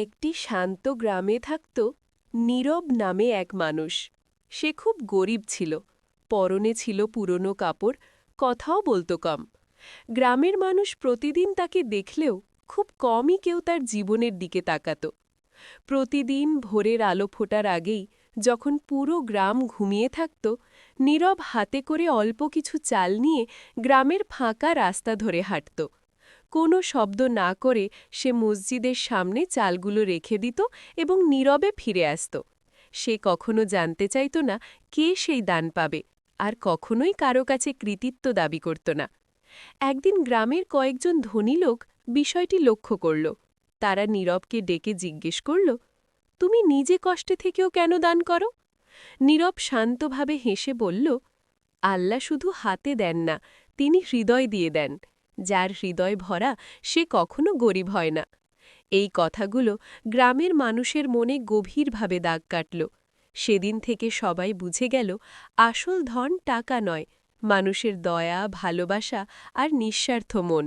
একটি শান্ত গ্রামে থাকত নীরব নামে এক মানুষ। সে খুব গরিব ছিল, পরনে ছিল পুরনো কাপড়, কথাও বলতো কম। গ্রামের মানুষ প্রতিদিন তাকে দেখলেও খুব কমই কেউ তার জীবনের দিকে তাকাত। প্রতিদিন ভোরের আলো ফোটার আগেই যখন পুরো গ্রাম ঘুমিয়ে থাকত, নীরব হাতে করে অল্প কিছু চাল নিয়ে গ্রামের ফাঁকা রাস্তা ধরে হাঁটত। কোনো শব্দ না করে সে মসজিদের সামনে চালগুলো রেখে দিত এবং নীরবে ফিরে আসত। সে কখনো জানতে চাইত না কে সেই দান পাবে, আর কখনোই কারো কাছে কৃতিত্ব দাবি করত না। একদিন গ্রামের কয়েকজন ধনী লোক বিষয়টি লক্ষ্য করল। তারা নীরবকে ডেকে জিজ্ঞেস করল, তুমি নিজে কষ্টে থেকেও কেন দান করো? নীরব শান্তভাবে হেসে বলল, আল্লাহ শুধু হাতে দেন না, তিনি হৃদয় দিয়ে দেন। যার হৃদয় ভরা সে কখনো গরিব হয় না। এই কথাগুলো গ্রামের মানুষের মনে গভীরভাবে দাগ কাটল। সেদিন থেকে সবাই বুঝে গেল, আসল ধন টাকা নয়, মানুষের দয়া, ভালোবাসা আর নিঃস্বার্থ মন।